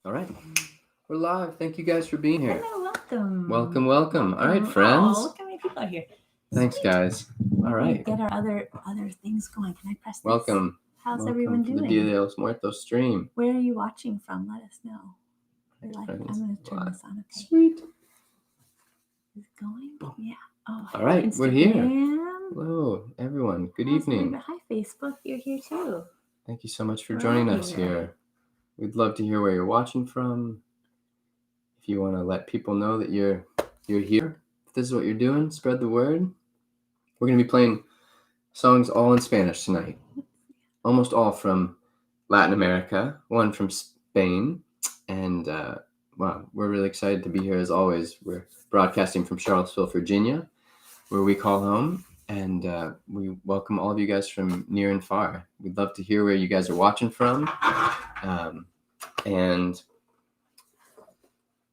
All right. We're live. Thank you guys for being here. Hello, welcome. Welcome. All right, friends. Oh, look how many people are here. Thanks, Sweet. guys. All right. Get our other things going. Can I press this? Welcome. How's everyone to doing? the Dia de los Muertos stream. Where are you watching from? Let us know. I'm Friends, going to turn live. this on. Okay. Sweet. Is it going? Yeah. Oh, All right, Instagram. we're here. Hello, everyone. Good evening. Hi, Facebook. You're here too. Thank you so much for joining us here. We'd love to hear where you're watching from. If you want to let people know that you're here, if this is what you're doing, spread the word. We're going to be playing songs all in Spanish tonight. Almost all from Latin America, one from Spain, and wow, we're really excited to be here as always. We're broadcasting from Charlottesville, Virginia, where we call home, and we welcome all of you guys from near and far. We'd love to hear where you guys are watching from, and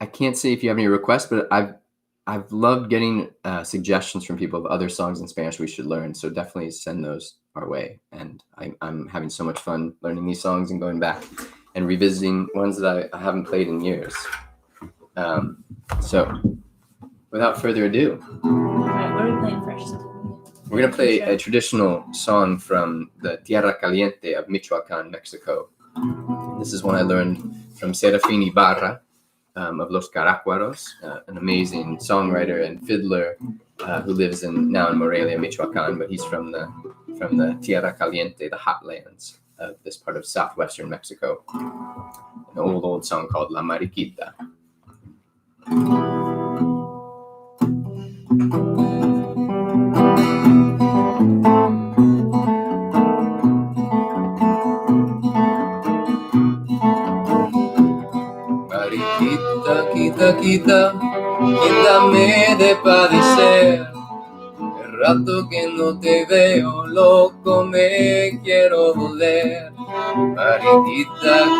I can't say if you have any requests, but I've loved getting suggestions from people of other songs in Spanish we should learn. So definitely send those our way. And I'm having so much fun learning these songs and going back and revisiting ones that I haven't played in years. So without further ado, all right, what are we playing first? We're going to play a traditional song from the Tierra Caliente of Michoacan, Mexico. This is one I learned from Serafín Ibarra. Of Los Caracuaros, an amazing songwriter and fiddler who lives now in Morelia, Michoacan, but he's from the Tierra Caliente, the hot lands of this part of southwestern Mexico. An old song called La Mariquita. Quítame de padecer. El rato que no te veo, loco, me quiero volver. Mariquita,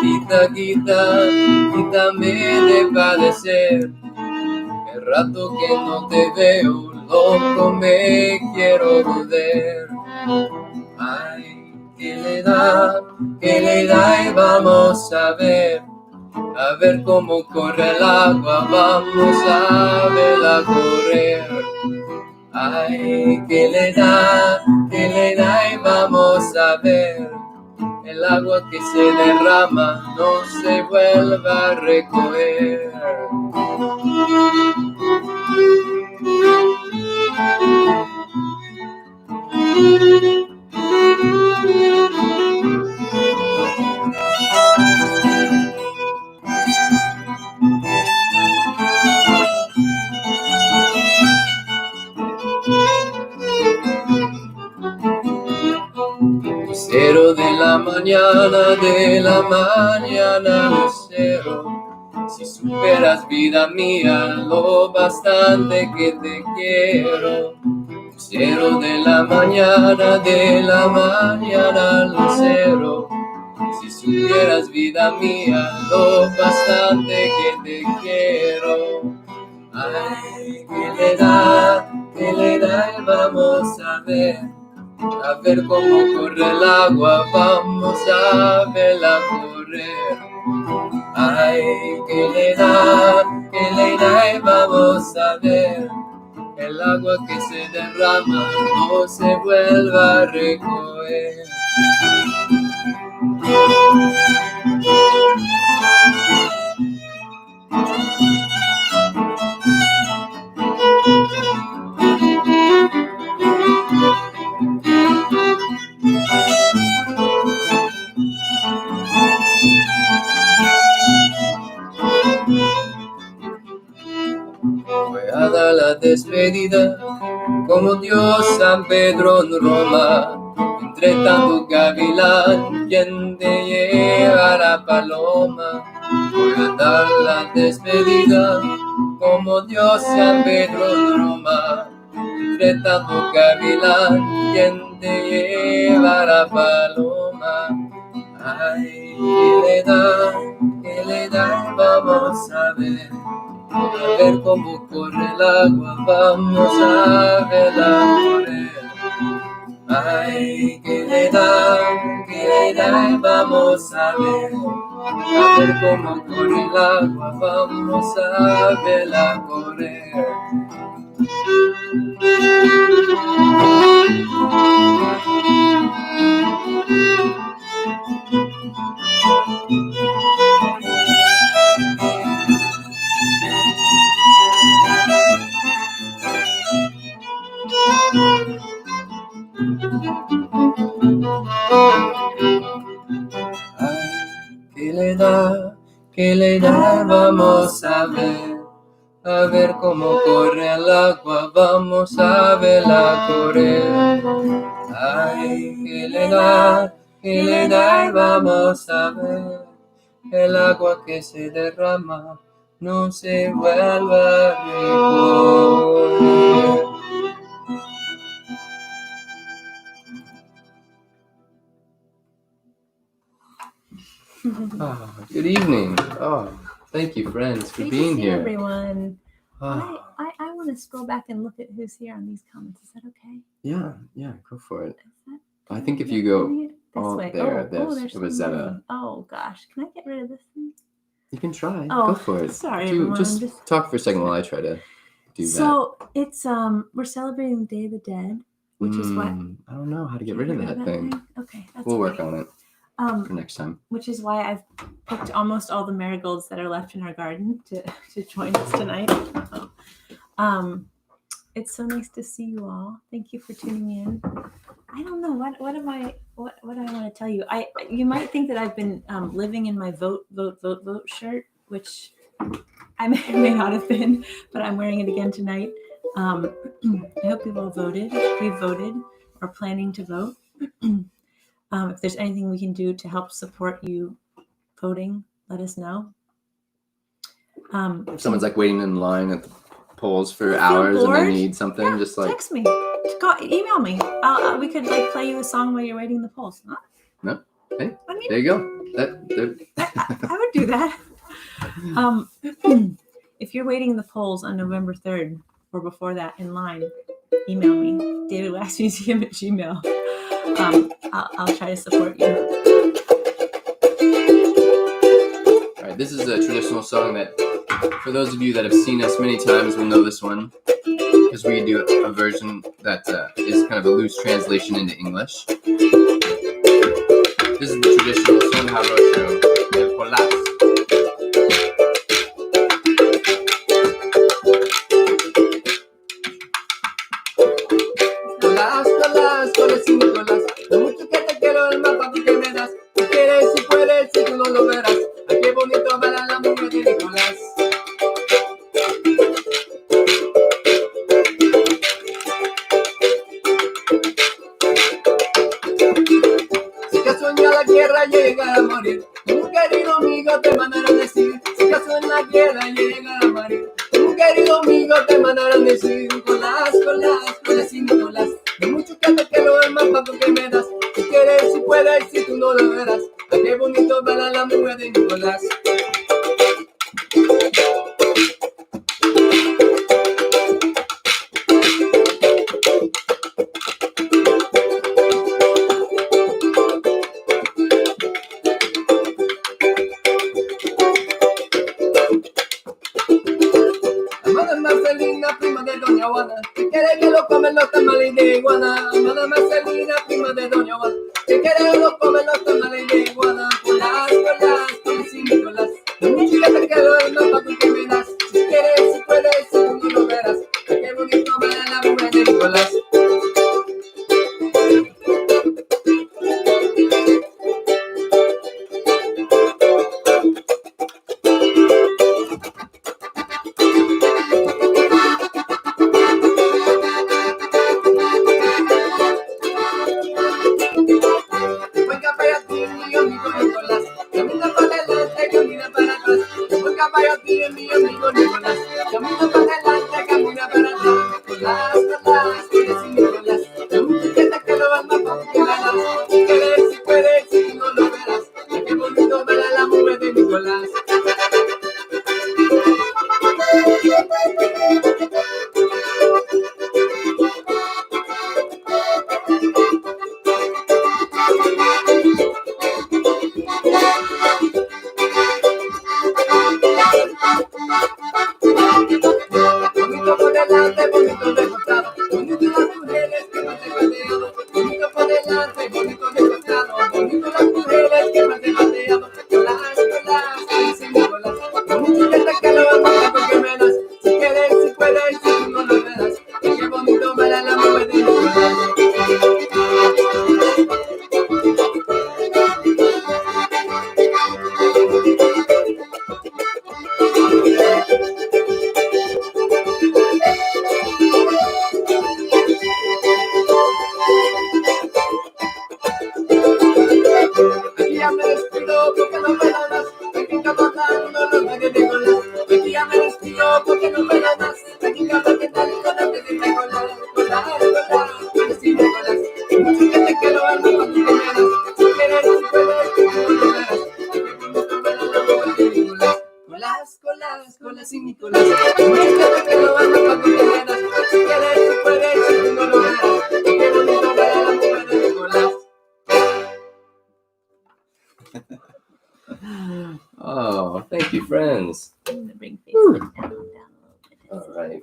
quítame de padecer. El rato que no te veo, loco, me quiero volver. Ay, ¿qué le da? Y vamos a ver cómo corre el agua, vamos a verla correr. Ay, ¿qué le da? Y vamos a ver el agua que se derrama, no se vuelva a recoger. Lucero de la mañana, lucero, si superas vida mía lo bastante que te quiero. Lucero de la mañana, lucero, si supieras vida mía lo bastante que te quiero. Ay, ¿qué le da? Y vamos a ver cómo corre el agua, vamos a verla correr. Ay, ¿qué le da? Y vamos a ver el agua que se derrama, no se vuelva a recoger. Fue a dar la despedida como Dios San Pedro en Roma. Entre tanto gavilán, quien te lleva la paloma. Voy a dar la despedida como Dios San Pedro en Roma. Entre tanto gavilán, quien te lleva la paloma. Ay, ¿qué le da? Vamos a ver cómo corre el agua, vamos a verla correr. Ay, ¿qué le da? Y vamos a ver cómo corre el agua, vamos a verla correr. Ay, ¿qué le da? Vamos a ver cómo corre el agua, vamos a verla correr. Ay, ¿qué le da? Y vamos a ver el agua que se derrama, no se vuelve a recoger. Good evening. Thank you, friends, for Great being to see here. everyone. I want to scroll back and look at who's here on these comments. Is that okay? Yeah, go for it. Is that, I think if you go this way. there's There's it was so Zeta. many. Oh gosh, can I get rid of this thing? You can try. Oh, Go for it. Sorry, everyone. Just talk for a second while I try to do that. So it's we're celebrating the Day of the Dead, which is what I don't know how to get rid of that thing. Okay, that's We'll okay. work on it for next time. Which is why I've picked almost all the marigolds that are left in our garden to join us tonight. It's so nice to see you all. Thank you for tuning in. I don't know what do I want to tell you. You might think that I've been living in my vote shirt, which I may or may not have been, but I'm wearing it again tonight. I hope you've all voted. If you've voted or planning to vote, if there's anything we can do to help support you voting, let us know. If someone's like waiting in line at the polls for hours and they need something, just like text me, email me. We could like play you a song while you're waiting in the polls. Huh? No, hey, I mean, there you go. I would do that. If you're waiting in the polls on November 3rd or before that in line, email me, davidwaxmuseum@gmail. I'll try to support you. All right, this is a traditional song that, for those of you that have seen us many times, will know this one, because we do a version that is kind of a loose translation into English. This is the traditional son jarocho del Colás. Colás, Colás y Nicolás, lo mucho que te quiero, el mapa que me das. Si quieres, si puedes, si tú no lo verás. Ay, qué bonito ver a la mujer de Nicolás. Si acaso en la guerra llega a morir, un querido amigo te mandarán decir. Si acaso en la guerra llega a morir, un querido amigo te mandarán decir. Colás, Colás, Colás y Nicolás, de mucho que te quiero, el mapa que me das. Si quieres, si puedes, si tú no lo verás. Ay, qué bonito ver a la mujer de Nicolás. Amada Marcelina, prima de Doña Juana, que quiere que lo comen los tamales de iguana. Amada Marcelina, prima de Doña Juana, que quiere que lo comen los tamales de iguana. Colás, Colás, Colás y Nicolás, de mucho que te quiero, el mapa que me das. Si quieres, si puedes, si tú no lo verás. Ay, qué bonito ver a la mujer de Nicolás. Venga para ti, mi amigo Nicolás, camina para adelante, camina para atrás. Venga para ti, mi amigo Nicolás, camina para adelante, camina para atrás. Colás, Colás, Colás y Nicolás, de mucho que te quiero, el mapa que me das. Si quieres, si puedes, si tú no lo verás. Ay, qué bonito ver a la mujer de Nicolás. Colas y Nicolás. Mientras que lo ando pa' que te veas, si quieres tú puedes, si tú no lo verás. Qué bonito para la mujer de Nicolás. Oh, thank you, friends. I'm gonna bring Facebook down a little bit. All right.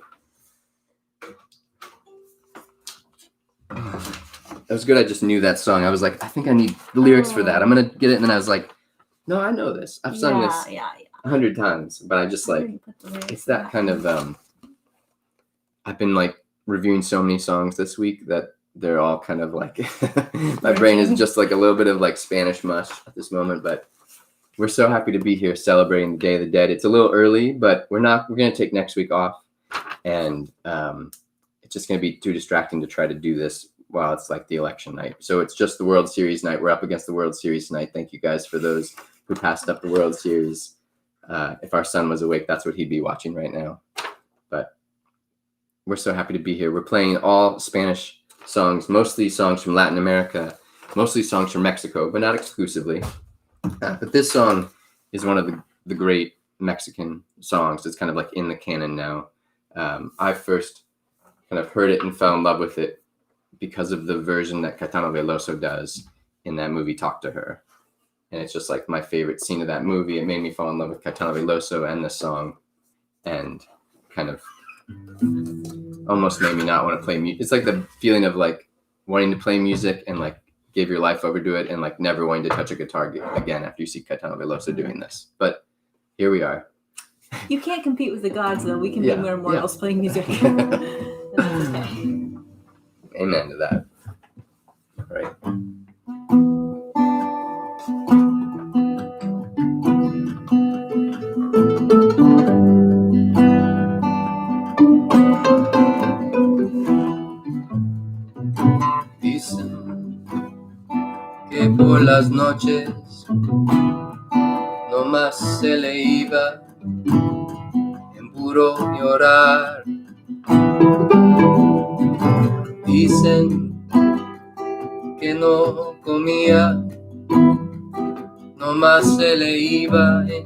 That was good. I just knew that song. I was like, I think I need the lyrics for that. I'm gonna get it, and then I was like, no, I know this. I've sung this 100 times, but I just like it's that kind of. I've been like reviewing so many songs this week that they're all kind of like my brain is just like a little bit of like Spanish mush at this moment, but we're so happy to be here celebrating the Day of the Dead. It's a little early, but we're going to take next week off, and it's just going to be too distracting to try to do this while it's like the election night. So it's just the World Series night. We're up against the World Series tonight. Thank you guys for those who passed up the World Series. If our son was awake, that's what he'd be watching right now. But we're so happy to be here. We're playing all Spanish songs, mostly songs from Latin America, mostly songs from Mexico, but not exclusively. But this song is one of the great Mexican songs. It's kind of like in the canon now. I first kind of heard it and fell in love with it because of the version that Caetano Veloso does in that movie Talk to Her. And it's just like my favorite scene of that movie. It made me fall in love with Caetano Veloso and the song, and kind of almost made me not want to play music. It's like the feeling of like wanting to play music and like give your life over to it and like never wanting to touch a guitar again after you see Caetano Veloso doing this. But here we are. You can't compete with the gods, though. We can be mere mortals playing music. Amen to that. All right. Dicen que por las noches no más se le iba en puro llorar. Dicen que no comía, no más se le iba en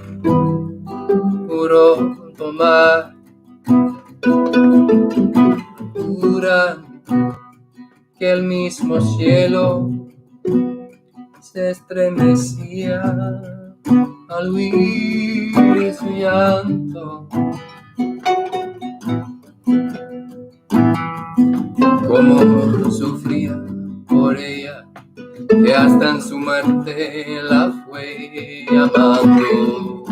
puro tomar. Juran que el mismo cielo se estremecía al oír su llanto. Como sufría por ella, que hasta en su muerte la fue llamando.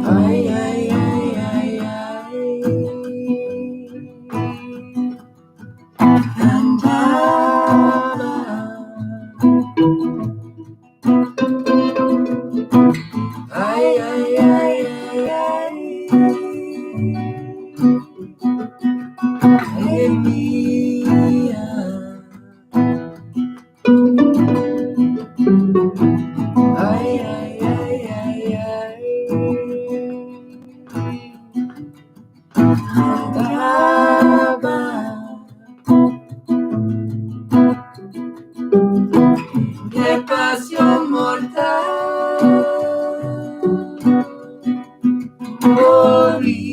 Ay, ay, ay, ay, ay. Cantaba. Ay, ay, ay, ay, ay. Ay, mía. Ay, ay, ay, ay, ay. Cantaba. Qué pasión mortal moría.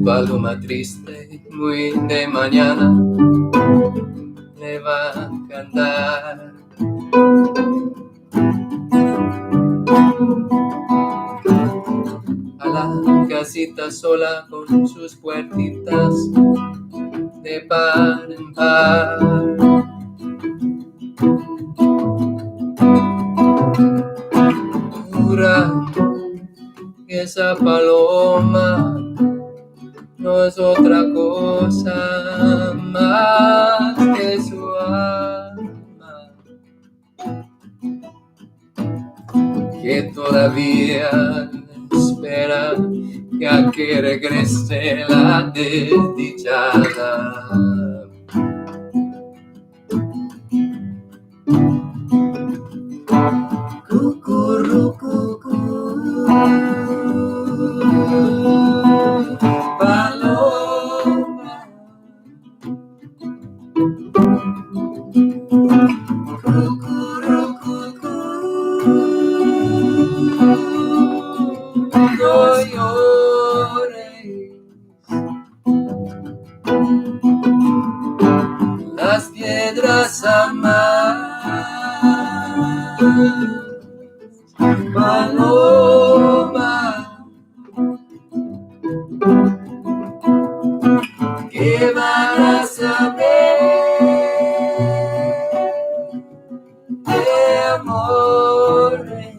Paloma triste, muy de mañana, le va a cantar. a la casita sola con sus puertitas de par en par. Jura que esa paloma no es otra cosa más que su alma, que todavía espera que a que regrese la desdichada. Cucurrucucú, paloma, cucurrucucú, no llores, las piedras aman, paloma, ¿qué van a saber de amores?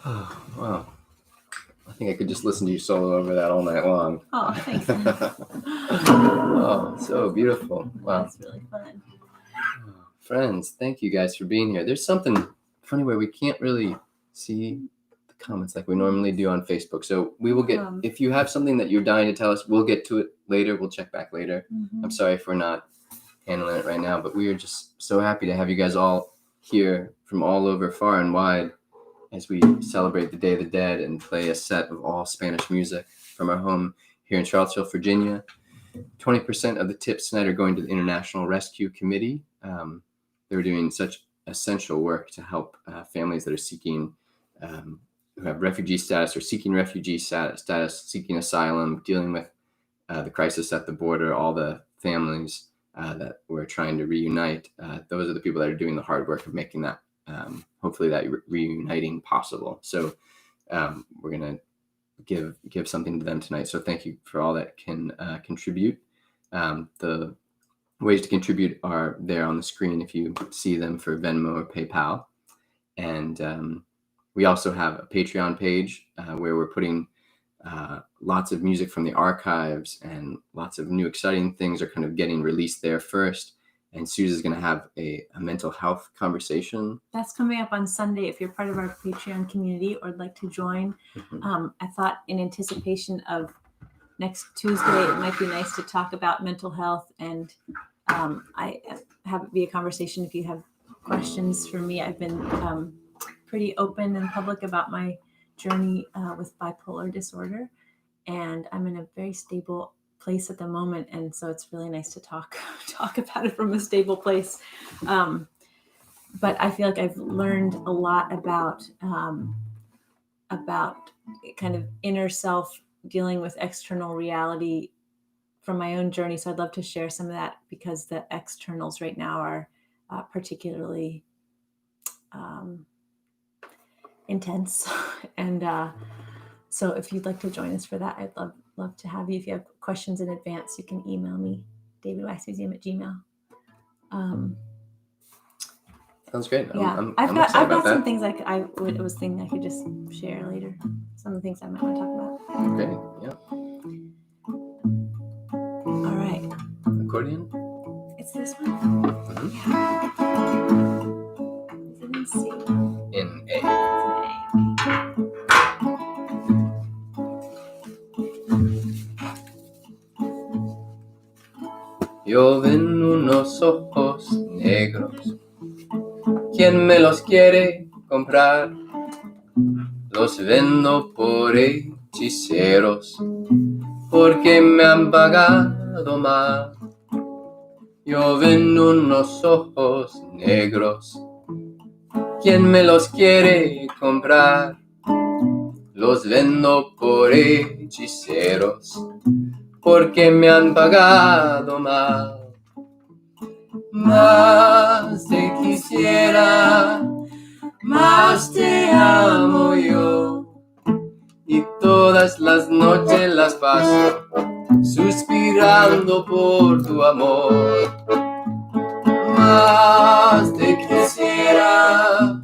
Oh, wow. I think I could just listen to you solo over that all night long. Oh, thanks. Oh, so beautiful. Wow. That's really fun. Friends, thank you guys for being here. There's something funny where we can't really see the comments like we normally do on Facebook. So we will get, if you have something that you're dying to tell us, we'll get to it later. We'll check back later. Mm-hmm. I'm sorry for not handling it right now, but we are just so happy to have you guys all here from all over, far and wide, as we celebrate the Day of the Dead and play a set of all Spanish music from our home here in Charlottesville, Virginia. 20% of the tips tonight are going to the International Rescue Committee. They're doing such essential work to help families that are seeking who have refugee status or seeking refugee status, seeking asylum, dealing with the crisis at the border, all the families that we're trying to reunite. Those are the people that are doing the hard work of making that, hopefully that reuniting possible. So we're going to give something to them tonight. So thank you for all that can contribute. The ways to contribute are there on the screen if you see them for Venmo or PayPal. And we also have a Patreon page where we're putting lots of music from the archives, and lots of new exciting things are kind of getting released there first. And Susan's going to have a mental health conversation. That's coming up on Sunday. If you're part of our Patreon community or would like to join, I thought in anticipation of next Tuesday, it might be nice to talk about mental health, and I have it be a conversation if you have questions for me. I've been pretty open and public about my journey with bipolar disorder, and I'm in a very stable place at the moment, and so it's really nice to talk about it from a stable place. But I feel like I've learned a lot about kind of inner self dealing with external reality from my own journey. So I'd love to share some of that, because the externals right now are particularly intense. And so if you'd like to join us for that, I'd love to have you. If you have questions in advance, you can email me, davidwaxmuseum@gmail.com. Sounds great. Yeah, I've got some things I was thinking I could just share later. Some of the things I might want to talk about. Okay, yeah. All right. Accordion? It's this one? Mm-hmm. Yeah. Is it in C? In A. It's in A, okay. Yo ven unos ojos negros. ¿Quién me los quiere comprar? Los vendo por hechiceros, porque me han pagado mal. Yo vendo unos ojos negros. ¿Quién me los quiere comprar? Los vendo por hechiceros, porque me han pagado mal. Más te quisiera, más te amo yo, y todas las noches las paso suspirando por tu amor. Más te quisiera,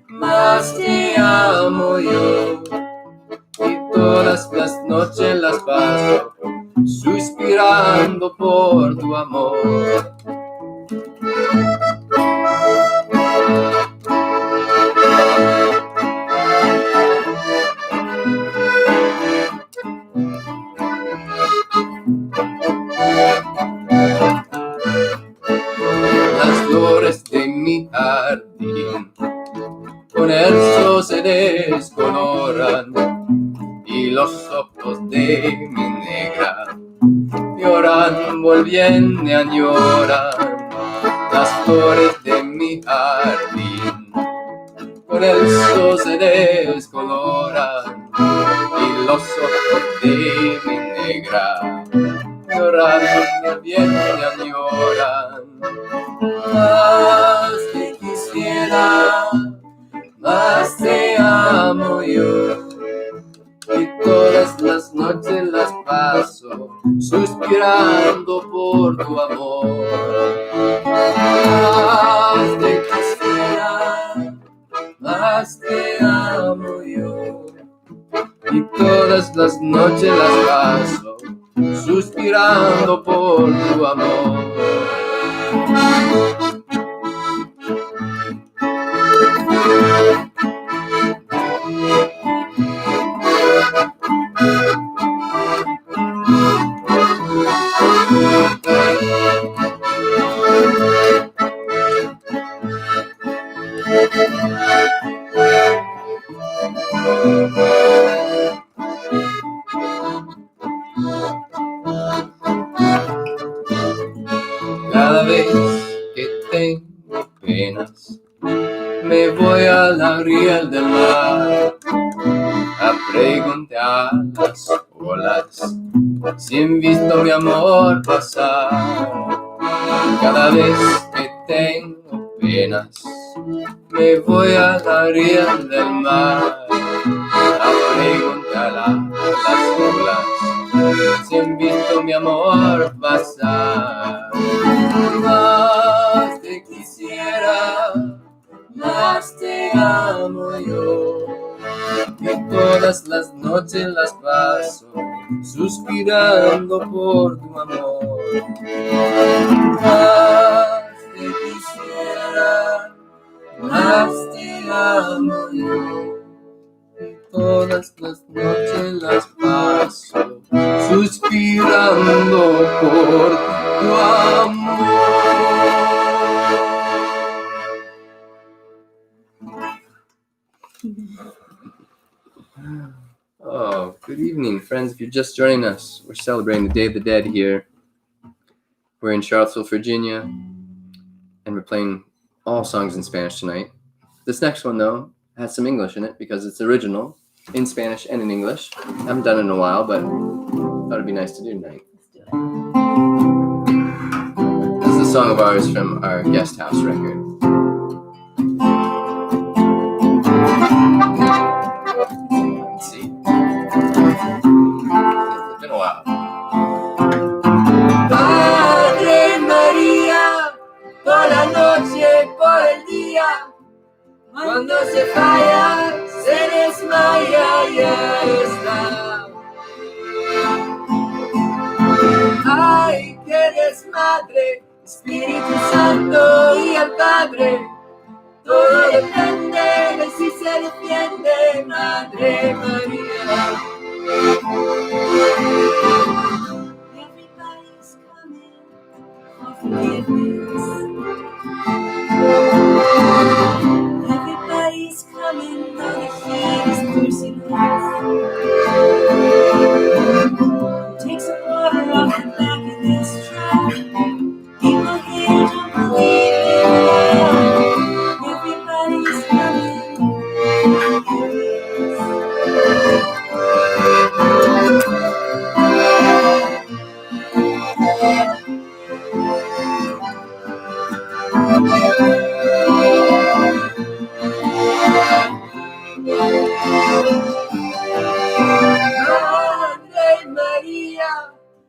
más te amo yo, y todas las noches las paso suspirando por tu amor. Las flores de mi jardín con el sol se descoloran, y los ojos de mi negra lloran, volviendo a llorar. Las flores de mi jardín con el sol se descoloran, y los ojos de mi negra lloran, volviendo a llorar. Más te quisiera, más te amo yo, y todas las noches las paso suspirando por tu amor. Más te quisiera, más te amo yo, y todas las noches las paso suspirando por tu amor. Cada vez que tengo penas, me voy a la orilla del mar, pregunté a las olas si han visto mi amor pasar. Cada vez que tengo penas, me voy a la orilla del mar a preguntar a las olas si han visto mi amor pasar. Más te quisiera, más te amo yo, y todas las noches las paso suspirando por tu amor. Más te quisiera, más te amo yo, y todas las noches las paso suspirando por tu amor. Oh, good evening, friends. If you're just joining us, we're celebrating the Day of the Dead here. We're in Charlottesville, Virginia, and we're playing all songs in Spanish tonight. This next one, though, has some English in it because it's original in Spanish and in English. I haven't done it in a while, but thought it'd be nice to do tonight. Let's do it. This is a song of ours from our Guest House record. Let's see. It's been a while. Padre María, por la noche, por el día, cuando se falla, se desmaya, ya está. Ay, qué desmadre, Espíritu Santo y el Padre, todo depende de si se defiende, Madre María. Everybody's coming for forgiveness. Everybody's coming, though the heat is merciless. Take some water off the back of this truck. People here don't believe in love. Everybody's coming. Madre María,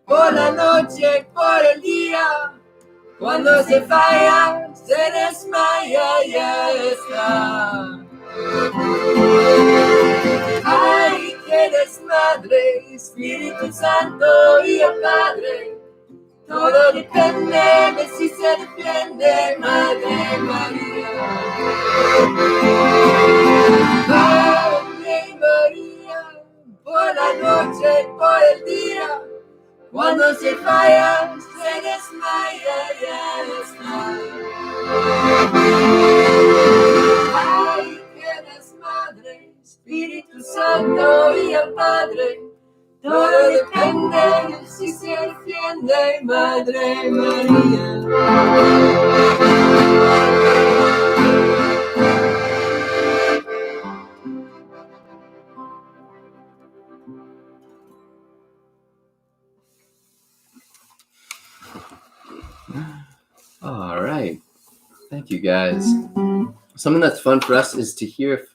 por la noche, por el día, cuando se falla, se desmaya, ya está. Ay, qué desmadre, Espíritu Santo y el Padre, todo depende de si se defiende, Madre María. Madre María, por la noche, por el día, cuando se falla, se desmaya, ya está. Ay, qué desmadre, Espíritu Santo y el Padre, todo depende de si se defiende, Madre María. All right. Thank you, guys. Something that's fun for us is to hear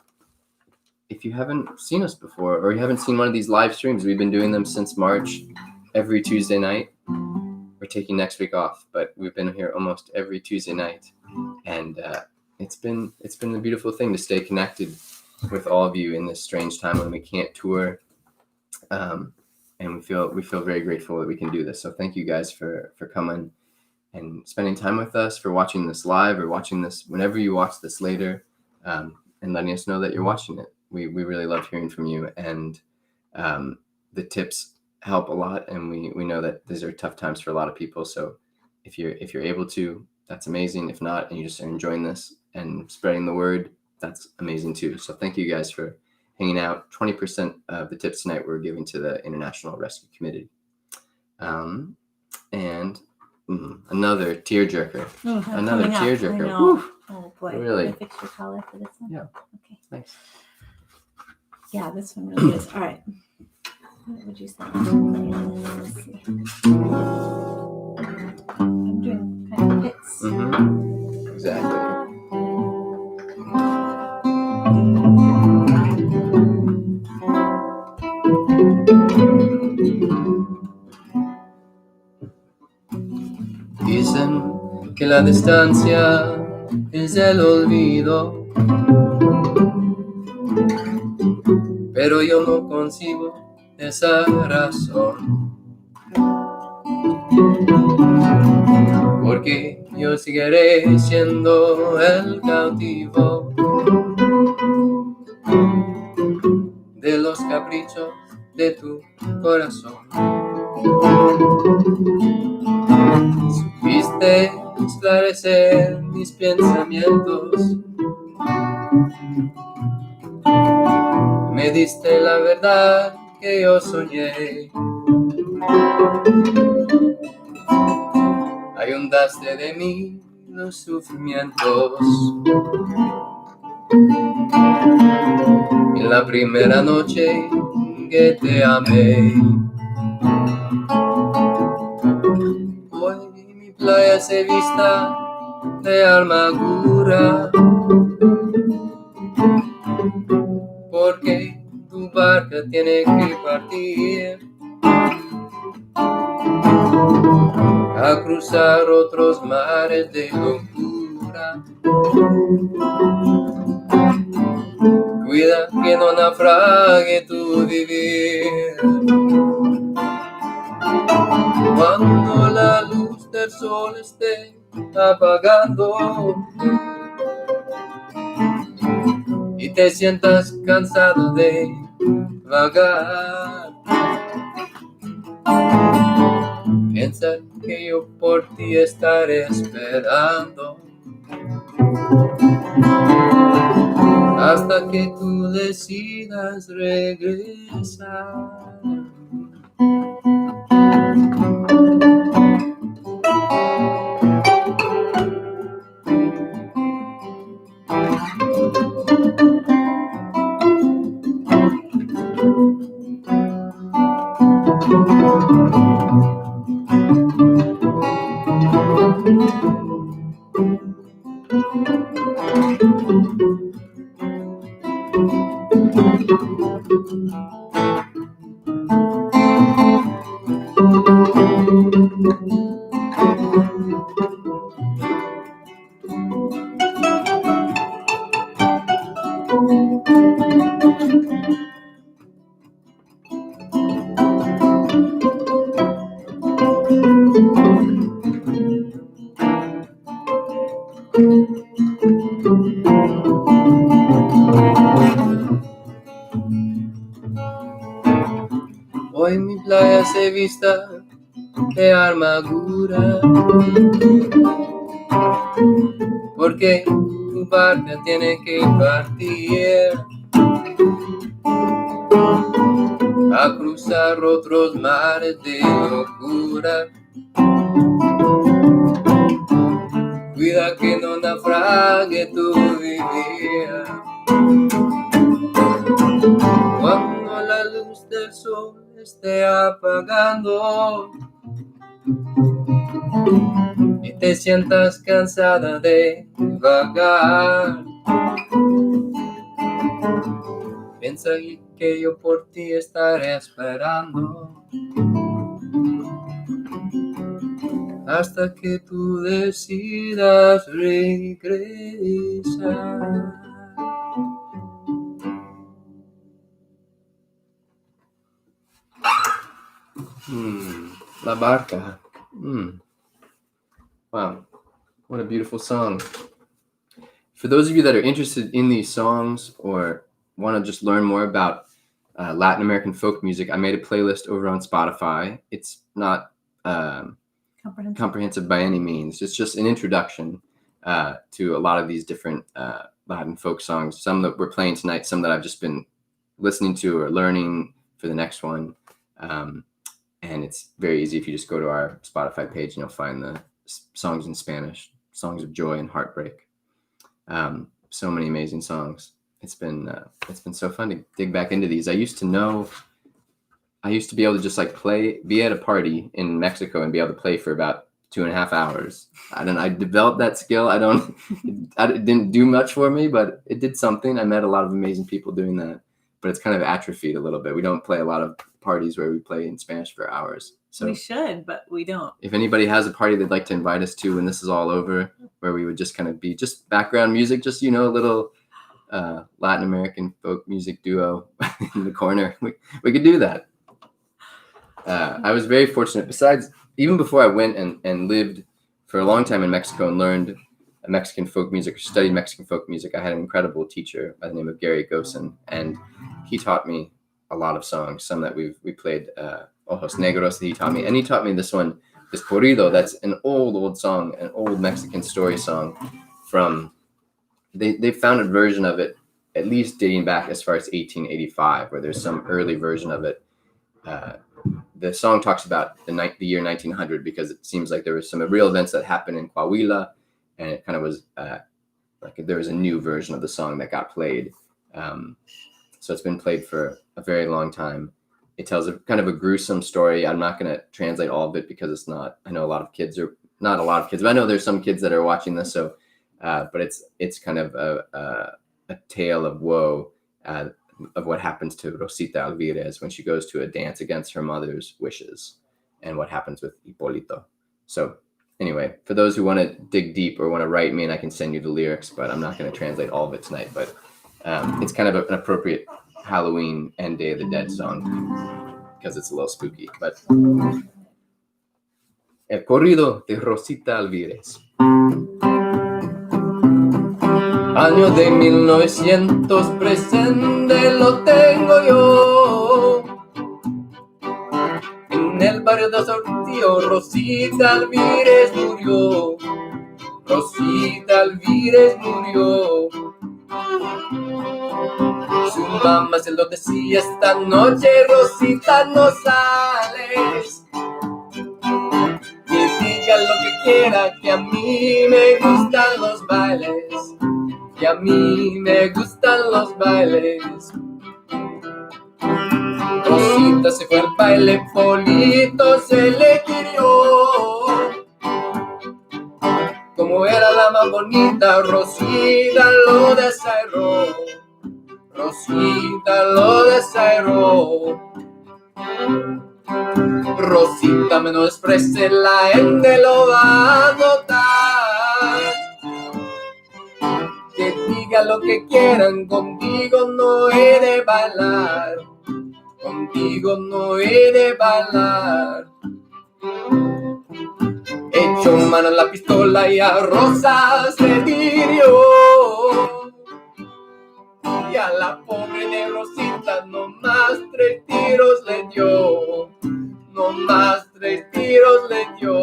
if you haven't seen us before or you haven't seen one of these live streams. We've been doing them since March, every Tuesday night. We're taking next week off, but we've been here almost every Tuesday night. And it's been a beautiful thing to stay connected with all of you in this strange time when we can't tour. And we feel very grateful that we can do this. So thank you guys for coming and spending time with us, for watching this live or watching this whenever you watch this later, and letting us know that you're watching it. We really love hearing from you, and the tips help a lot, and we know that these are tough times for a lot of people. So if you're able to, that's amazing. If not, and you just are enjoying this and spreading the word, that's amazing too. So thank you guys for hanging out. 20% of the tips tonight we're giving to the International Rescue Committee. And another tearjerker. Another tearjerker. Oh boy. Really? Can I fix your collar for this one? Yeah. Okay. Thanks. Yeah, this one really is. All right. What would you say? Let's see. I'm doing kind of hits. Exactly. Dicen que la distancia es el olvido, pero yo no concibo esa razón, porque yo seguiré siendo el cautivo de los caprichos de tu corazón. Supiste esclarecer mis pensamientos, me diste la verdad que yo soñé. Ayundaste de mí los sufrimientos. En la primera noche que te amé, hoy mi playa se vista de amargura, porque tu barca tiene que partir a cruzar otros mares de locura. Cuida que no naufrague tu vivir. Cuando la luz del sol esté apagando y te sientas cansado de vagar, piensa que yo por ti estaré esperando hasta que tú decidas regresar. Hoy mi playa se vista de amargura, porque tu barca tiene que partir a cruzar otros mares de locura. Cuida que no naufrague tu vivir. Cuando la luz del sol esté apagando y te sientas cansada de vagar, piensa que yo por ti estaré esperando hasta que tú decidas regresar. La barca. Wow, what a beautiful song. For those of you that are interested in these songs or want to just learn more about Latin American folk music, I made a playlist over on Spotify. It's not comprehensive by any means. It's just an introduction to a lot of these different Latin folk songs. Some that we're playing tonight, some that I've just been listening to or learning for the next one. And it's very easy if you just go to our Spotify page and you'll find the songs in Spanish, songs of joy and heartbreak. So many amazing songs. it's been so fun to dig back into these. I used to be able to just like be at a party in Mexico and be able to play for about 2.5 hours. I developed that skill. It didn't do much for me, but it did something. I met a lot of amazing people doing that, but it's kind of atrophied a little bit. We don't play a lot of parties where we play in Spanish for hours. So we should, but we don't. If anybody has a party they'd like to invite us to when this is all over, where we would just kind of be just background music, just, a little Latin American folk music duo in the corner, we could do that. I was very fortunate. Besides, even before I went and lived for a long time in Mexico and learned Mexican folk music, or studied Mexican folk music, I had an incredible teacher by the name of Gary Gosen, and he taught me a lot of songs. Some that we played, Ojos Negros, that he taught me, and he taught me this corrido. That's an old song, an old Mexican story song from. They found a version of it, at least dating back as far as 1885, where there's some early version of it. The song talks about the year 1900 because it seems like there was some real events that happened in Coahuila, and it kind of was like there was a new version of the song that got played. So it's been played for a very long time. It tells a kind of a gruesome story. I'm not going to translate all of it because it's not. I know a lot of kids are not a lot of kids, but I know there's some kids that are watching this. So, but it's kind of a tale of woe. Of what happens to Rosita Alvarez when she goes to a dance against her mother's wishes, and what happens with Hipólito. So anyway, for those who want to dig deep or want to write me, and I can send you the lyrics, but I'm not going to translate all of it tonight. But it's kind of an appropriate Halloween and Day of the Dead song because it's a little spooky. But El corrido de Rosita Alvarez. Año de 1900, presente lo tengo yo. En el barrio de Sortío, Rosita Alvarez murió. Rosita Alvarez murió. Su mamá se lo decía: esta noche, Rosita, no sales. Que diga lo que quiera, que a mí me gustan los bailes. Que a mí me gustan los bailes. Rosita se fue al baile, Polito se le quirió. Como era la más bonita, Rosita lo desairó. Rosita lo desairó. Rosita, menosprecie, la gente lo va a notar. Que diga lo que quieran, contigo no he de bailar. Contigo no he de bailar. Echó mano a la pistola y a Rosa se hirió. Y a la pobre de Rosita no más 3 tiros le dio. No más 3 tiros le dio.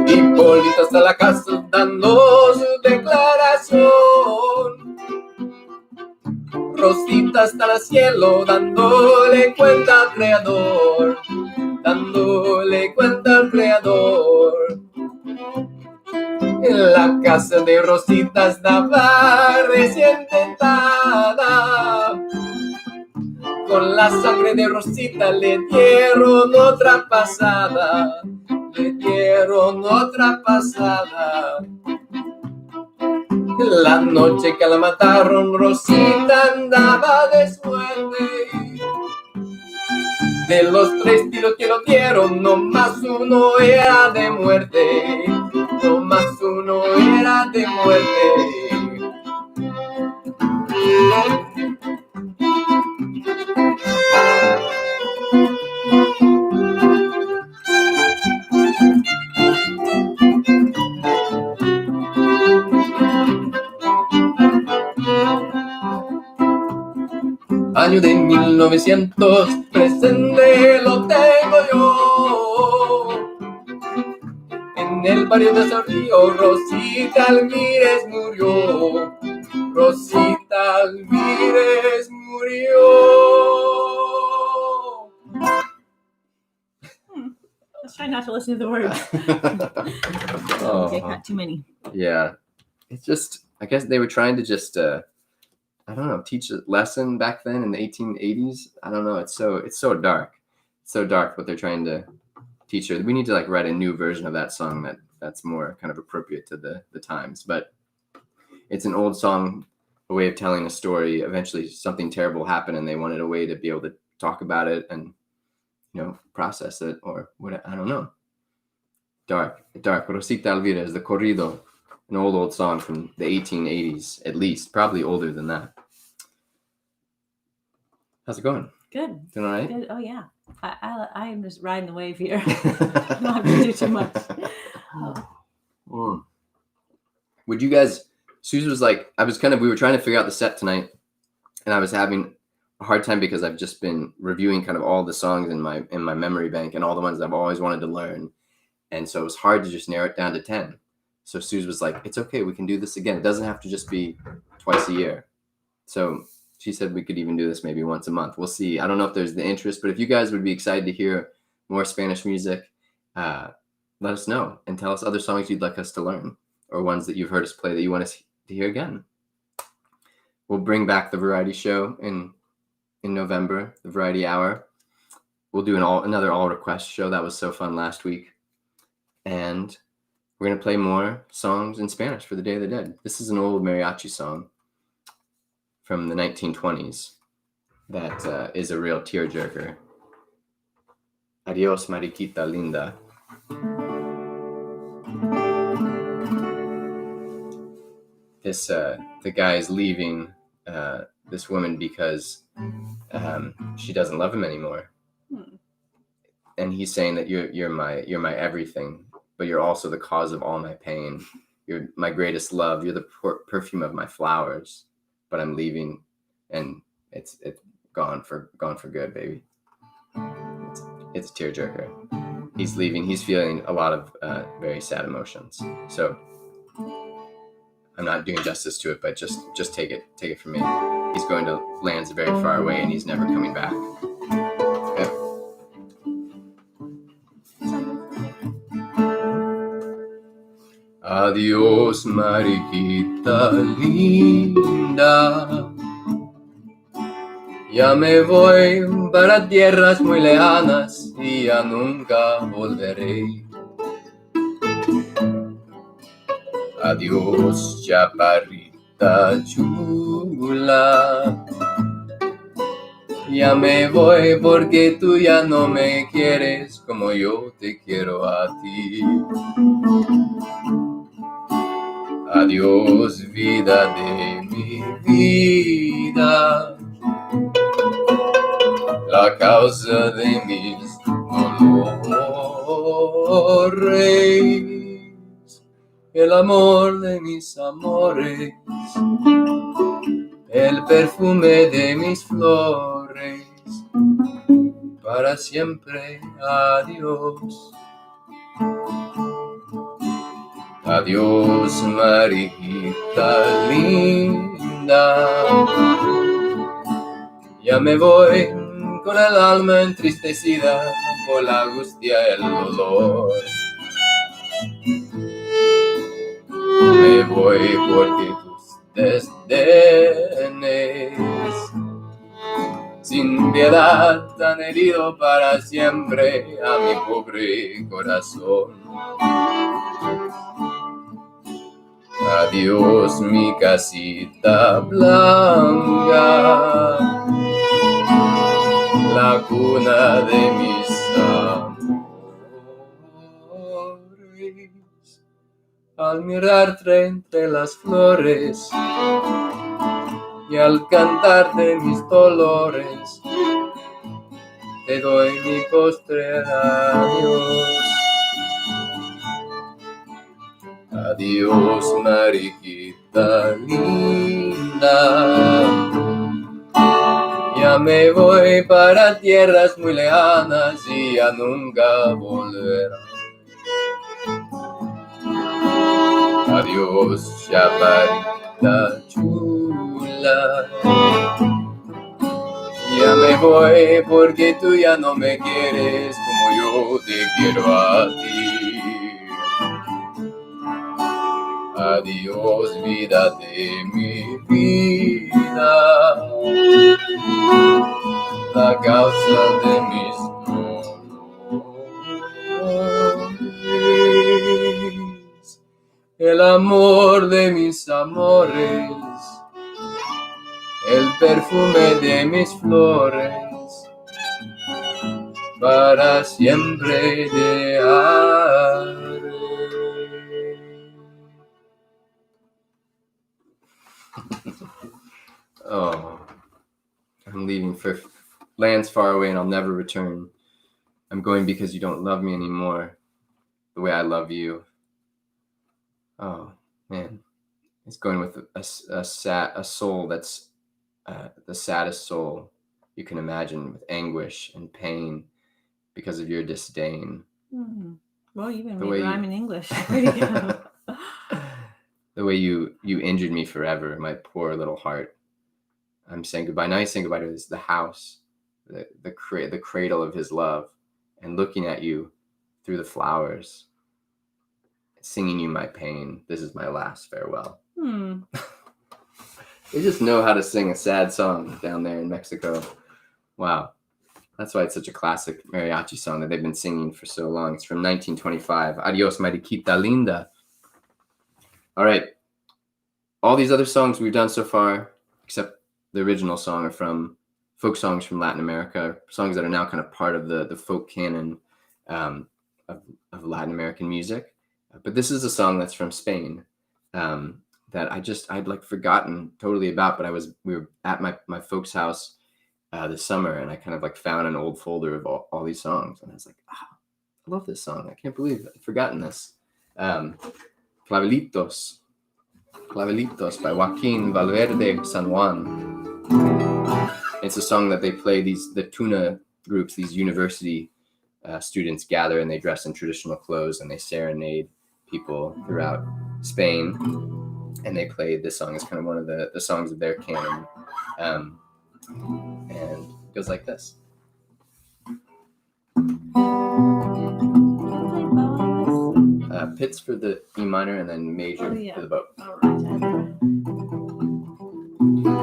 Hipólito hasta la casa dando su declaración. Rosita hasta el cielo dándole cuenta al creador. Dándole cuenta al creador. En la casa de Rosita estaba recién tentada. Con la sangre de Rosita le dieron otra pasada. Le dieron otra pasada. La noche que la mataron, Rosita andaba de suerte. De los 3 tiros que lo dieron, no más uno era de muerte. No más uno era de muerte. Año de 1900, presente lo tengo yo. En el el pariente se rió. Rosita Alvírez murió. Rosita Alvírez murió. Let's try not to listen to the words. I got too many. Yeah. It's just, I guess they were trying to just, I don't know, teach a lesson back then in the 1880s. I don't know. It's so dark. It's so dark what they're trying to teach her. We need to like write a new version of that song that's more kind of appropriate to the times. But it's an old song, a way of telling a story. Eventually something terrible happened and they wanted a way to be able to talk about it and, you know, process it or what, I don't know. Dark. Rosita Alvírez, the corrido, an old song from the 1880s, at least, probably older than that. How's it going? Good. Doing all right? Good. Oh yeah. I am just riding the wave here. I don't have to do too much. Would you guys? Susan was like, we were trying to figure out the set tonight, and I was having a hard time because I've just been reviewing kind of all the songs in my memory bank and all the ones I've always wanted to learn, and so it was hard to just narrow it down to 10. So Suze was like, it's okay, we can do this again. It doesn't have to just be twice a year. So she said we could even do this maybe once a month. We'll see. I don't know if there's the interest, but if you guys would be excited to hear more Spanish music, let us know and tell us other songs you'd like us to learn or ones that you've heard us play that you want us to hear again. We'll bring back the variety show in November, the variety hour. We'll do another all request show. That was so fun last week. And we're going to play more songs in Spanish for the Day of the Dead. This is an old mariachi song from the 1920s that is a real tearjerker. Adiós, mariquita linda. The guy is leaving this woman because she doesn't love him anymore. And he's saying that you're my everything, but you're also the cause of all my pain. You're my greatest love. You're the perfume of my flowers. But I'm leaving, and it's gone for good, baby. It's a tearjerker. He's leaving. He's feeling a lot of very sad emotions. So I'm not doing justice to it, but just take it from me. He's going to lands very far away, and he's never coming back. Okay. Adiós, mariquita linda. Ya me voy para tierras muy lejanas y ya nunca volveré. Adiós, chaparrita chula. Ya me voy porque tú ya no me quieres como yo te quiero a ti. Adiós, vida de mi vida, la causa de mis dolores, el amor de mis amores, el perfume de mis flores, para siempre adiós. Adiós, mariquita linda. Ya me voy con el alma entristecida por la angustia y el dolor. Me voy porque tus desdenes sin piedad han herido para siempre a mi pobre corazón. Adiós, mi casita blanca, la cuna de mis amores. Al mirarte entre las flores y al cantar de mis dolores, te doy mi postre adiós. Adiós, mariquita linda. Ya me voy para tierras muy lejanas y ya nunca volveré. Adiós, chaparita chula. Ya me voy porque tú ya no me quieres como yo te quiero a ti. Adiós, vida de mi vida, la causa de mis dolores, el amor de mis amores, el perfume de mis flores, para siempre te haré. Oh, I'm leaving for lands far away and I'll never return. I'm going because you don't love me anymore the way I love you. Oh, man. It's going with a soul that's the saddest soul you can imagine, with anguish and pain because of your disdain. Mm-hmm. Well, you even made rhyme in English. Where'd you go? The way you injured me forever, my poor little heart. I'm saying goodbye. Now he's saying goodbye to the house, the cradle of his love, and looking at you through the flowers, singing you my pain. This is my last farewell. They just know how to sing a sad song down there in Mexico. Wow. That's why it's such a classic mariachi song that they've been singing for so long. It's from 1925. Adios, mariquita linda. All right. All these other songs we've done so far, except the original song, are from folk songs from Latin America, songs that are now kind of part of the folk canon of Latin American music. But this is a song that's from Spain that I'd like forgotten totally about, but we were at my folks' house this summer, and I kind of like found an old folder of all these songs, and I was like, I love this song. I can't believe I'd forgotten this. Clavelitos by Joaquin Valverde San Juan. It's a song that they play, the tuna groups, these university students gather and they dress in traditional clothes and they serenade people throughout Spain. And they play this song as kind of one of the songs of their canon. And it goes like this. Pits for the E minor and then major for the bow.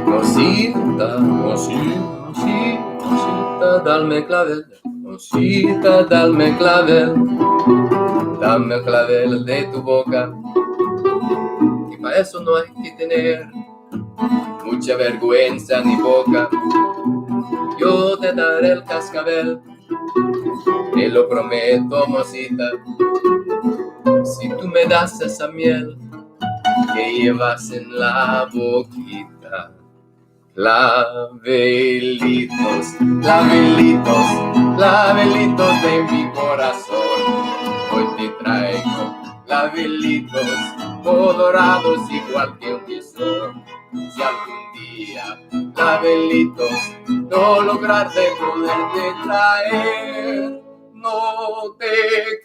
Mosita, dame clavel. Mosita, dame clavel. Dame el clavel de tu boca. Y para eso no hay que tener mucha vergüenza ni poca. Yo te daré el cascabel, te lo prometo, mosita. Si tú me das esa miel que llevas en la boquita. Clavelitos, clavelitos, clavelitos de mi corazón. Hoy te traigo clavelitos colorados igual que un tesoro. Si algún día clavelitos no lograr de poderte traer, no te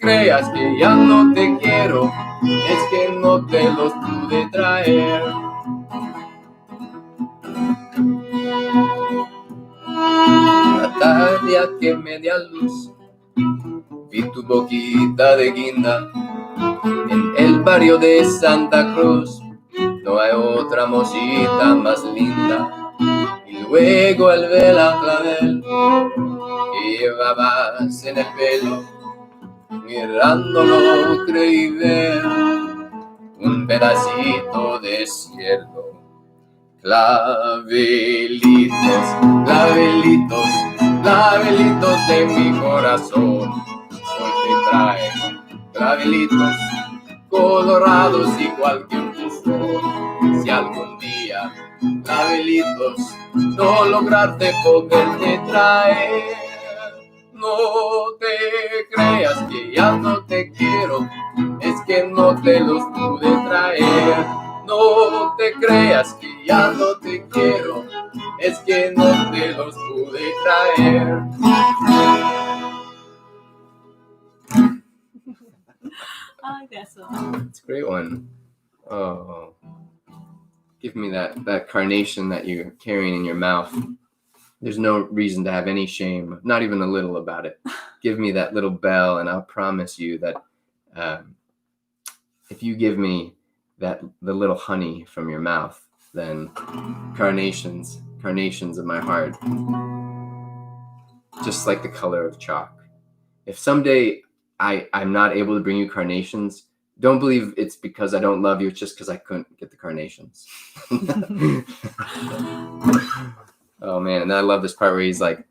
creas que ya no te quiero, es que no te los pude traer. Una tarde a que media luz vi tu boquita de guinda en el barrio de Santa Cruz. No hay otra mosita más linda. Y luego el vela clavel que llevabas en el pelo. Mirándolo creí ver un pedacito de cielo. Clavelitos, clavelitos, clavelitos de mi corazón. Hoy te traigo clavelitos colorados igual que un tesoro. Si algún día clavelitos no lograrte poderte traer, no te creas que ya no te quiero, es que no te los pude traer. No te creas que ya no te quiero, es que no te los pude traer. I like that song. It's a great one. Oh, give me that carnation that you're carrying in your mouth. There's no reason to have any shame, not even a little, about it. Give me that little bell, and I'll promise you that if you give me the little honey from your mouth, then carnations of my heart, just like the color of chalk. If someday I'm not able to bring you carnations, don't believe it's because I don't love you. It's just because I couldn't get the carnations. Oh man, and then I love this part where he's like,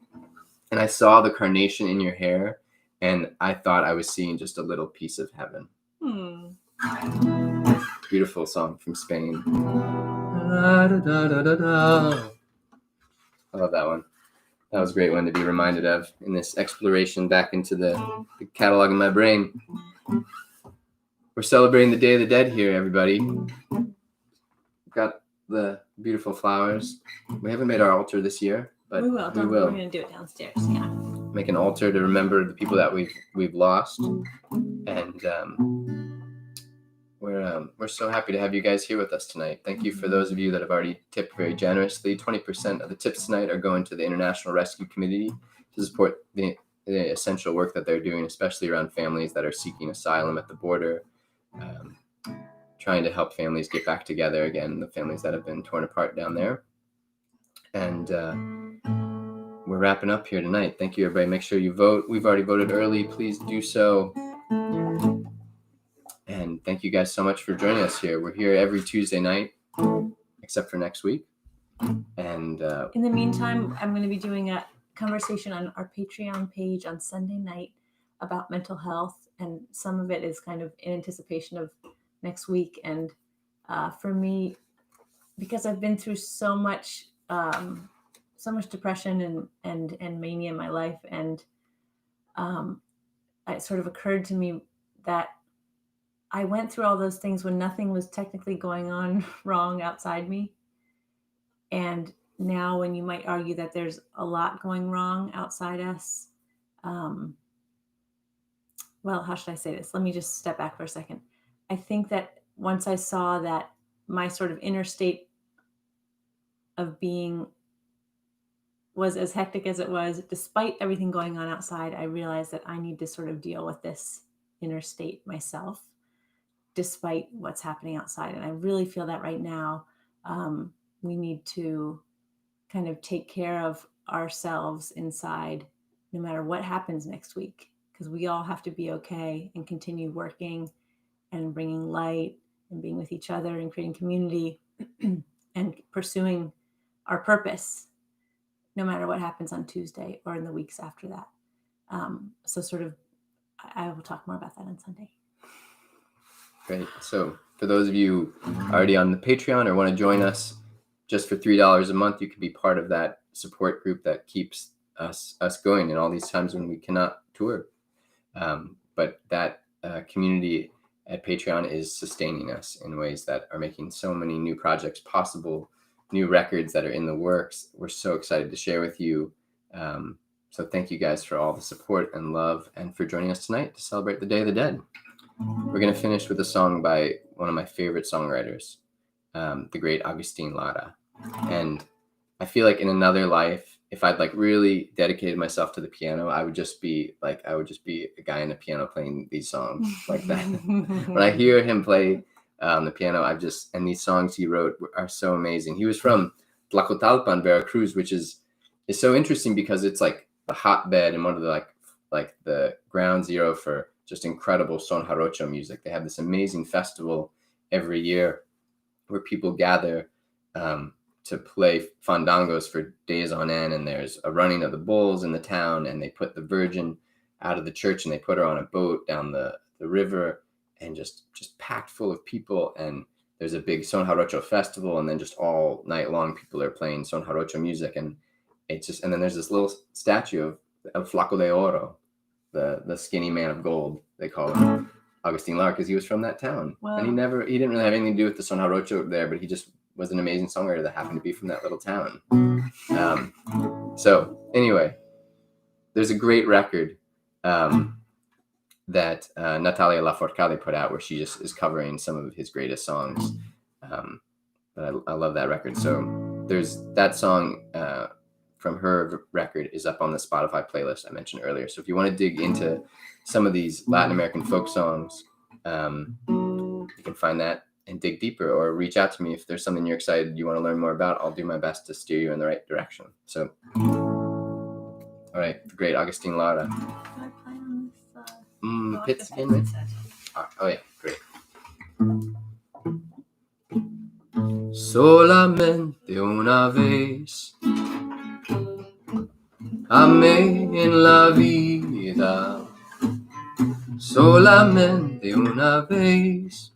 and I saw the carnation in your hair, and I thought I was seeing just a little piece of heaven. Beautiful song from Spain. I love that one. That was a great one to be reminded of in this exploration back into the catalog in my brain. We're celebrating the Day of the Dead here, everybody. Got the beautiful flowers. We haven't made our altar this year, but we will. We're going to do it downstairs. Yeah. Make an altar to remember the people that we've lost, and we're so happy to have you guys here with us tonight. Thank you for those of you that have already tipped very generously. 20% of the tips tonight are going to the International Rescue Committee to support the essential work that they're doing, especially around families that are seeking asylum at the border, trying to help families get back together again, the families that have been torn apart down there. And we're wrapping up here tonight. Thank you, everybody. Make sure you vote. We've already voted early. Please do so. And thank you guys so much for joining us here. We're here every Tuesday night, except for next week. And in the meantime, I'm going to be doing a conversation on our Patreon page on Sunday night about mental health. And some of it is kind of in anticipation of next week. And for me, because I've been through so much depression and mania in my life. And it sort of occurred to me that I went through all those things when nothing was technically going on wrong outside me. And now when you might argue that there's a lot going wrong outside us, well, how should I say this? Let me just step back for a second. I think that once I saw that my sort of inner state of being was as hectic as it was, despite everything going on outside, I realized that I need to sort of deal with this inner state myself, despite what's happening outside. And I really feel that right now, we need to kind of take care of ourselves inside, no matter what happens next week, because we all have to be okay and continue working and bringing light and being with each other and creating community and pursuing our purpose, no matter what happens on Tuesday or in the weeks after that. So sort of, I will talk more about that on Sunday. Great. So for those of you already on the Patreon or want to join us, just for $3 a month, you can be part of that support group that keeps us going in all these times when we cannot tour. But that community at Patreon is sustaining us in ways that are making so many new projects possible, new records that are in the works. We're so excited to share with you. So thank you guys for all the support and love and for joining us tonight to celebrate the Day of the Dead. We're going to finish with a song by one of my favorite songwriters, the great Agustin Lara. And I feel like in another life, if I'd like really dedicated myself to the piano, I would just be a guy on the piano playing these songs like that. When I hear him play the piano, and these songs he wrote are so amazing. He was from Tlacotalpan, Veracruz, which is so interesting because it's like the hotbed and one of the like the ground zero for just incredible son jarocho music. They have this amazing festival every year where people gather to play fandangos for days on end, and there's a running of the bulls in the town, and they put the Virgin out of the church and they put her on a boat down the river, and just packed full of people, and there's a big son jarocho festival, and then just all night long people are playing son jarocho music, and then there's this little statue of El Flaco de Oro, the skinny man of gold, they call him, Agustin Lara, because he was from that town. Wow. And he didn't really have anything to do with the son jarocho there, but he just was an amazing songwriter that happened to be from that little town. So anyway, there's a great record that Natalia Lafourcade put out, where she just is covering some of his greatest songs. But I love that record. So there's that song from her record is up on the Spotify playlist I mentioned earlier. So if you want to dig into some of these Latin American folk songs, you can find that and dig deeper, or reach out to me if there's something you're excited you want to learn more about. I'll do my best to steer you in the right direction. So, all right, the great Agustin Lara. Can I play on this? Pits again, right? Oh yeah, great. Solamente una vez amé en la vida, solamente una vez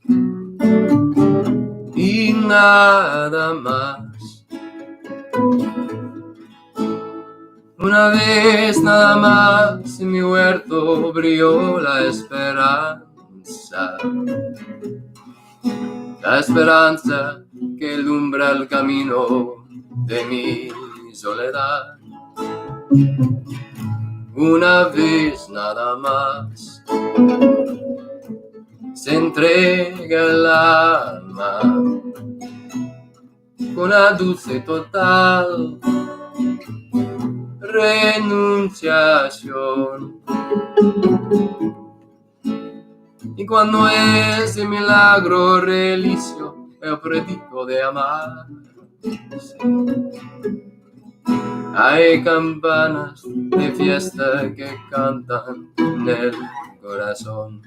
y nada más. Una vez nada más en mi huerto brilló la esperanza que alumbra el camino de mi soledad. Una vez nada más se entrega el alma con la dulce total renunciación. Y cuando ese milagro realizo el prodigio de amar, hay campanas de fiesta que cantan en el corazón.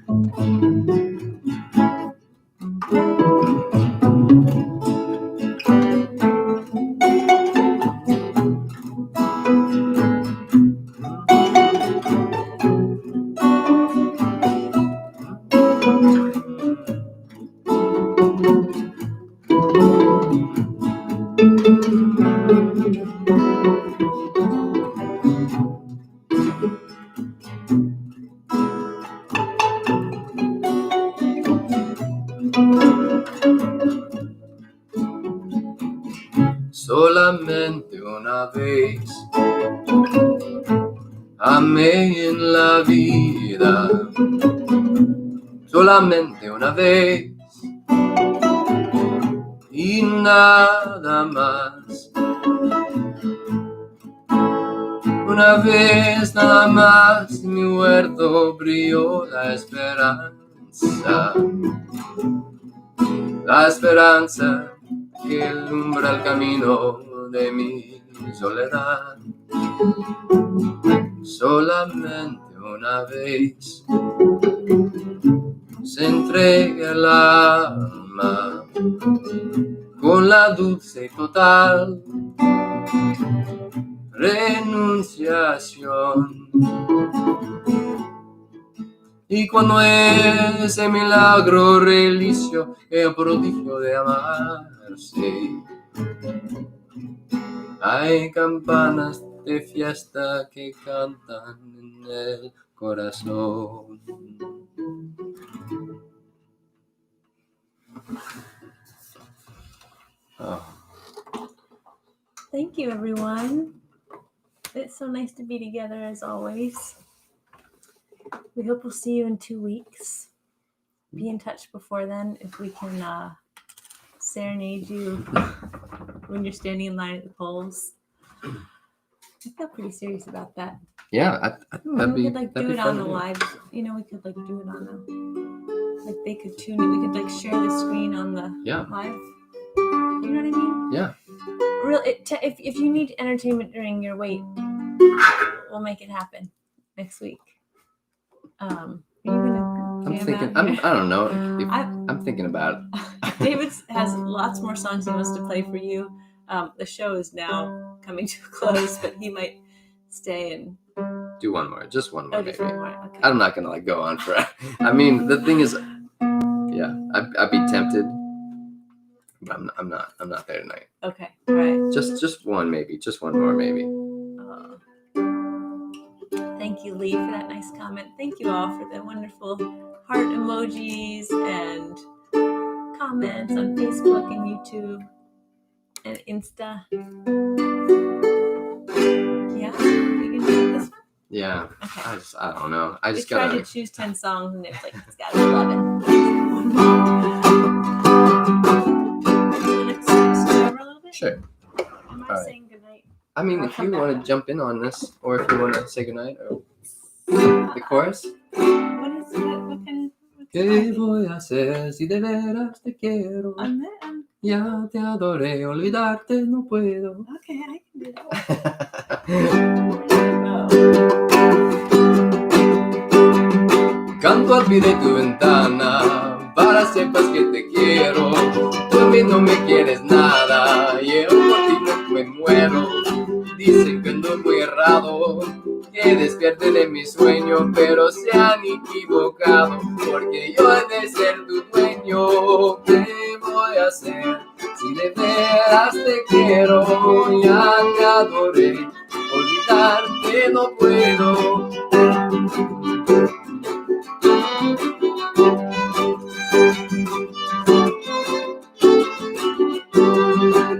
Solamente una vez amé en la vida, solamente una vez y nada más. Una vez nada más en mi huerto brilló la esperanza que alumbra el camino de mi soledad. Solamente una vez se entrega el alma con la dulce y total renunciación. Y cuando ese milagro realizo el prodigio de amarse, hay campanas de fiesta que cantan en el corazón. Oh. Thank you, everyone. It's so nice to be together as always. We hope we'll see you in 2 weeks. Be in touch before then if we can serenade you when you're standing in line at the polls. I feel pretty serious about that. Yeah, I think that'd we be. could like do it on the live. You know, we could like do it on the. Like they could tune in. We could like share the screen on the live. You know what I mean? Yeah. If you need entertainment during your wait, we'll make it happen next week. Are you gonna? I'm thinking. I don't know. I'm thinking about it. David has lots more songs he wants to play for you. The show is now coming to a close, but he might stay and do one more. Just one more, maybe. One more. Okay. I'm not gonna go on for. I mean, the thing is, I'd be tempted, but I'm not there tonight. Okay. All right. Just one, maybe. Just one more, maybe. Thank you, Lee, for that nice comment. Thank you all for the wonderful heart emojis and comments on Facebook and YouTube and Insta. Yeah, you can do this. Yeah. Okay. I don't know. I We just tried gotta. to choose 10 songs and it's like, it's got 11. Let's start over a little bit. Sure. Am I All right. saying goodnight? I mean, I'll if come you back want on. to jump in on this, or if you want to say goodnight, or the chorus. What kind of ¿Qué voy a hacer si de veras te quiero? Ya te adoré, olvidarte no puedo. Okay, I can do that. Canto al pie de tu ventana para sepas que te quiero. Tú a mí no me quieres nada y yo por ti no me muero. Dicen que ando muy errado, que despierte de mi sueño, pero se han equivocado porque yo he de ser tu dueño. ¿Qué voy a hacer si de veras te quiero? Ya te adoré, olvidarte no puedo.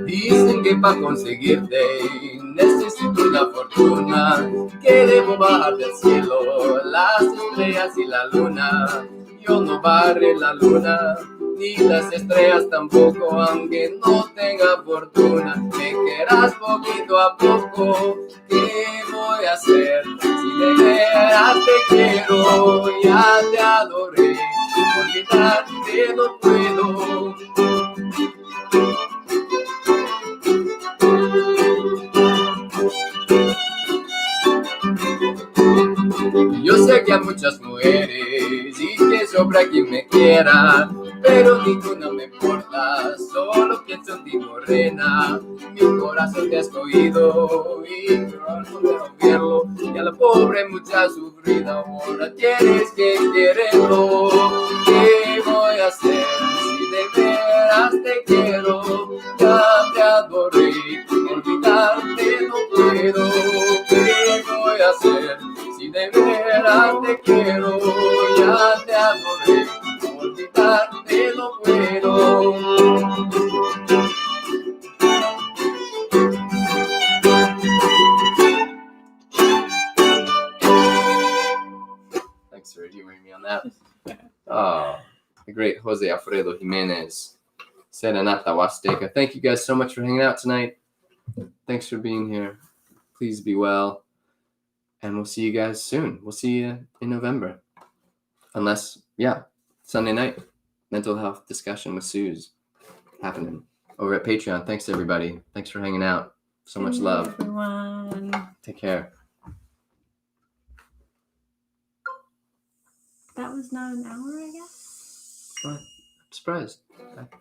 Dicen que para conseguirte necesito una fortuna, que debo bajar del cielo las estrellas y la luna. Yo no barré la luna, ni las estrellas tampoco, aunque no tenga fortuna. Me querrás poquito a poco, ¿qué voy a hacer si de veras te quiero? Ya te adoré, olvidarte no puedo. Yo sé que hay muchas mujeres y que sobra quien me quiera, pero ninguna me importa, solo pienso en ti, morena. Mi corazón te ha escogido y no puedo verlo, y a la pobre mucha sufrida ahora tienes que quererlo. ¿Qué voy a hacer si de veras te quiero? Ya te adoré, olvidarte no puedo. ¿Qué voy a hacer si de veras te quiero? Ya te adoré, olvidarte no puedo. Thanks for humoring me on that. Oh, the great Jose Alfredo Jimenez, Serenata Huasteca. Thank you guys so much for hanging out tonight. Thanks for being here. Please be well. And we'll see you guys soon. We'll see you in November. Unless, Sunday night, mental health discussion with Suze happening over at Patreon. Thanks, everybody. Thanks for hanging out. So much love. Everyone. Take care. That was not an hour, I guess. I'm surprised.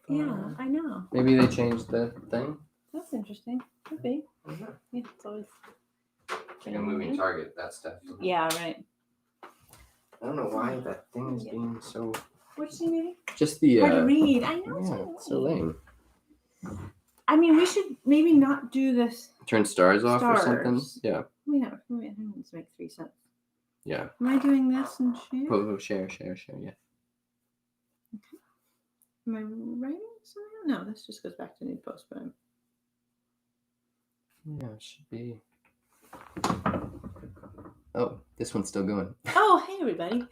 Yeah, I know. Maybe they changed the thing. That's interesting. Could be. Yeah, it's always Like a moving target, that stuff. Yeah, right. I don't know why that thing is being so. What's she mean? Just the. Hard to read. I know. Yeah, it's so lame. I mean, we should maybe not do this. Turn stars off or something. Yeah. We have. Let's make 3 cents. Yeah. Am I doing this and share? Oh, share. Yeah. Okay. Am I writing something? No, this just goes back to new post, but Yeah, it should be. Oh, this one's still going. Oh, hey everybody.